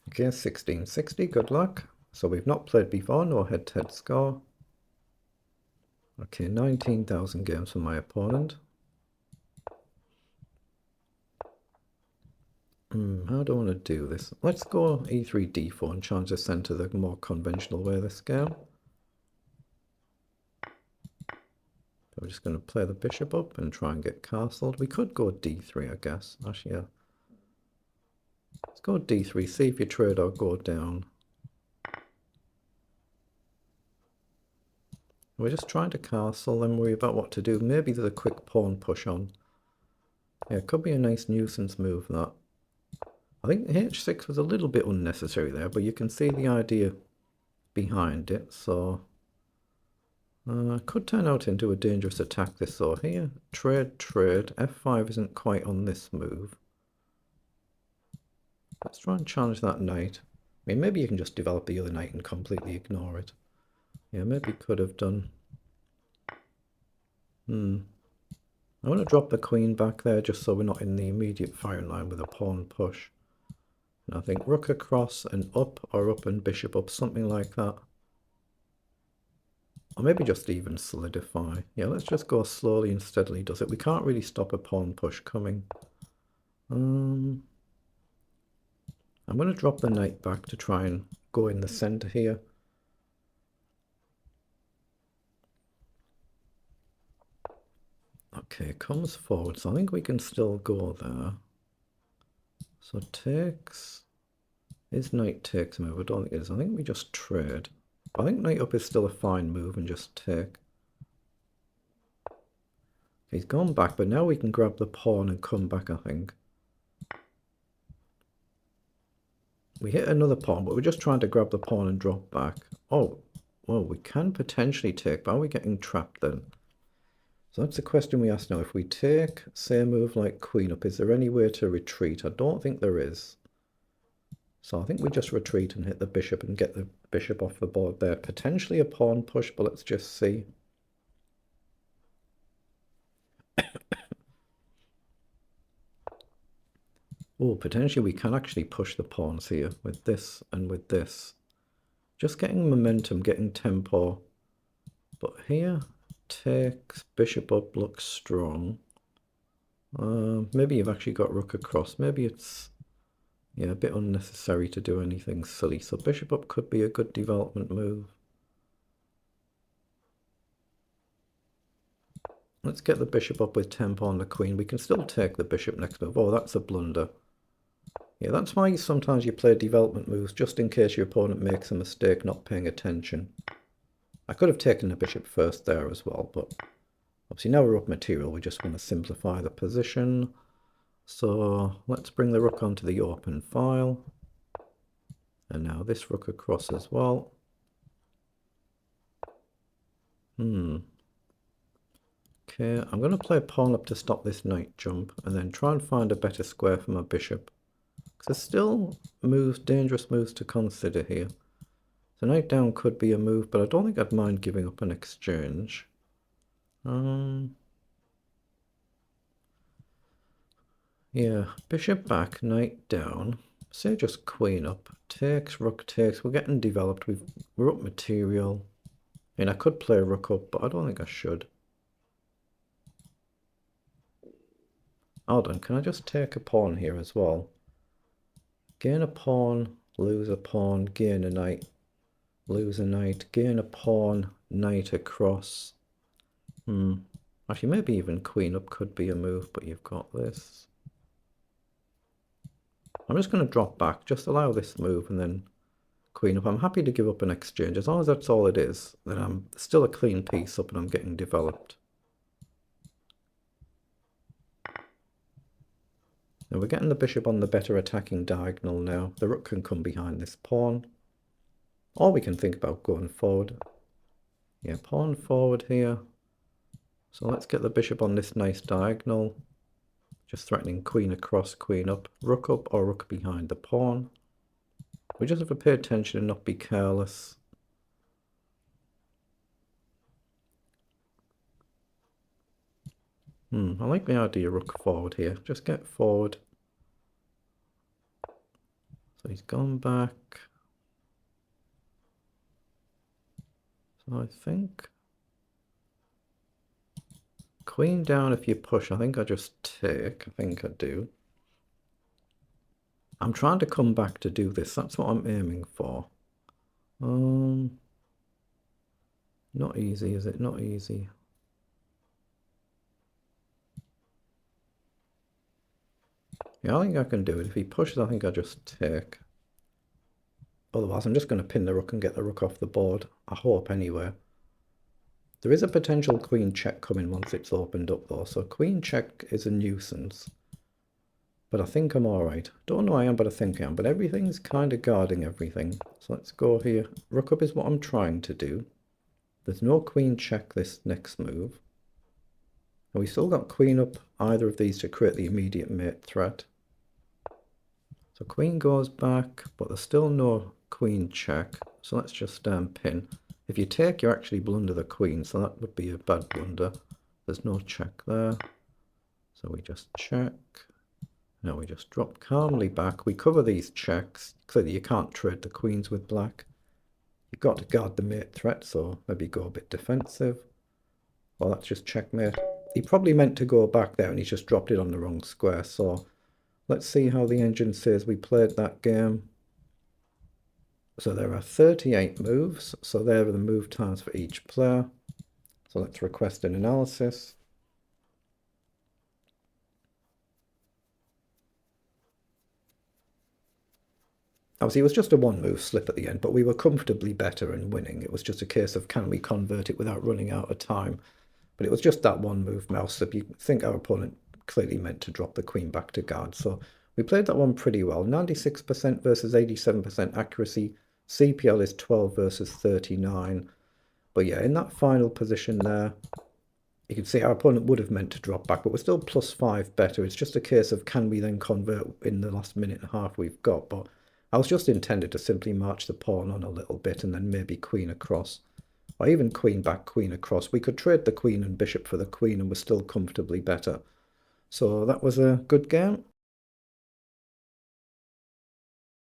Okay, 1660, good luck. So we've not played before, no head-to-head score. Okay, 19,000 games for my opponent. How do I want to do this? Let's go e3, d4 and challenge the center the more conventional way this game. We're just going to play the bishop up and try and get castled. We could go d3, I guess. Actually, yeah. Let's go d3, see if you trade or go down. We're just trying to castle and worry about what to do. Maybe there's a quick pawn push on. Yeah, it could be a nice nuisance move, that. I think h6 was a little bit unnecessary there, but you can see the idea behind it, so... could turn out into a dangerous attack this though. Here, trade, f5 isn't quite on this move. Let's try and challenge that knight. I mean, maybe you can just develop the other knight and completely ignore it. Yeah, maybe could have done. I want to drop the queen back there just so we're not in the immediate firing line with a pawn push. And I think rook across and up, or up and bishop up, something like that. Or maybe just even solidify. Yeah, let's just go slowly and steadily does it. We can't really stop a pawn push coming. I'm going to drop the knight back to try and go in the center here. Okay, comes forward, so I think we can still go there. So takes... Is knight takes move? I don't think it is. I think we just trade. I think knight up is still a fine move and just take. He's gone back, but now we can grab the pawn and come back, I think. We hit another pawn, but we're just trying to grab the pawn and drop back. Oh, well, we can potentially take, but are we getting trapped then? So that's the question we ask now. If we take, say, a move like queen up, is there any way to retreat? I don't think there is. So I think we just retreat and hit the bishop and get the bishop off the board there. Potentially a pawn push, but let's just see. Oh, potentially we can actually push the pawns here with this and with this. Just getting momentum, getting tempo. But here, takes, bishop up looks strong. Maybe you've actually got rook across. Maybe it's, yeah, a bit unnecessary to do anything silly. So bishop up could be a good development move. Let's get the bishop up with tempo on the queen. We can still take the bishop next move. Oh, that's a blunder. Yeah, that's why sometimes you play development moves, just in case your opponent makes a mistake not paying attention. I could have taken the bishop first there as well, but obviously now we're up material, we just want to simplify the position. So let's bring the rook onto the open file. And now this rook across as well. Okay, I'm going to play a pawn up to stop this knight jump, and then try and find a better square for my bishop. Because there's still moves, dangerous moves to consider here. So knight down could be a move, but I don't think I'd mind giving up an exchange. Yeah, bishop back, knight down. Say just queen up. Takes, rook takes. We're getting developed. We're up material. I mean, I could play rook up, but I don't think I should. Hold on, can I just take a pawn here as well? Gain a pawn, lose a pawn, gain a knight, lose a knight, gain a pawn, knight across. Actually, maybe even queen up could be a move, but you've got this. I'm just going to drop back, just allow this move and then queen up. I'm happy to give up an exchange. As long as that's all it is, then I'm still a clean piece up and I'm getting developed. And we're getting the bishop on the better attacking diagonal now. The rook can come behind this pawn. Or we can think about going forward. Yeah, pawn forward here. So let's get the bishop on this nice diagonal. Just threatening queen across, queen up, rook up or rook behind the pawn. We just have to pay attention and not be careless. I like the idea of rook forward here. Just get forward. So he's gone back. So I think queen down if you push. I think I just take. I think I do. I'm trying to come back to do this. That's what I'm aiming for. Not easy, is it? Not easy. Yeah, I think I can do it. If he pushes, I think I just take. Otherwise, I'm just going to pin the rook and get the rook off the board. I hope, anyway. There is a potential queen check coming once it's opened up, though. So queen check is a nuisance. But I think I'm alright. Don't know I am, but I think I am. But everything's kind of guarding everything. So let's go here. Rook up is what I'm trying to do. There's no queen check this next move. And we still got queen up either of these to create the immediate mate threat. So queen goes back, but there's still no queen check. So let's just pin. If you take, you actually blunder the queen, so that would be a bad blunder. There's no check there. So we just check. Now we just drop calmly back. We cover these checks. Clearly you can't trade the queens with black. You've got to guard the mate threat, so maybe go a bit defensive. Well, that's just checkmate. He probably meant to go back there and he's just dropped it on the wrong square. So let's see how the engine says we played that game. So there are 38 moves. So there are the move times for each player. So let's request an analysis. Obviously, it was just a one-move slip at the end, but we were comfortably better and winning. It was just a case of can we convert it without running out of time. But it was just that one-move mouse slip. You think our opponent clearly meant to drop the queen back to guard. So we played that one pretty well. 96% versus 87% accuracy. CPL is 12 versus 39. But yeah, in that final position there, you can see our opponent would have meant to drop back, but we're still +5 better. It's just a case of can we then convert in the last minute and a half we've got. But I was just intended to simply march the pawn on a little bit and then maybe queen across. Or even queen back, queen across. We could trade the queen and bishop for the queen and we're still comfortably better. So that was a good game.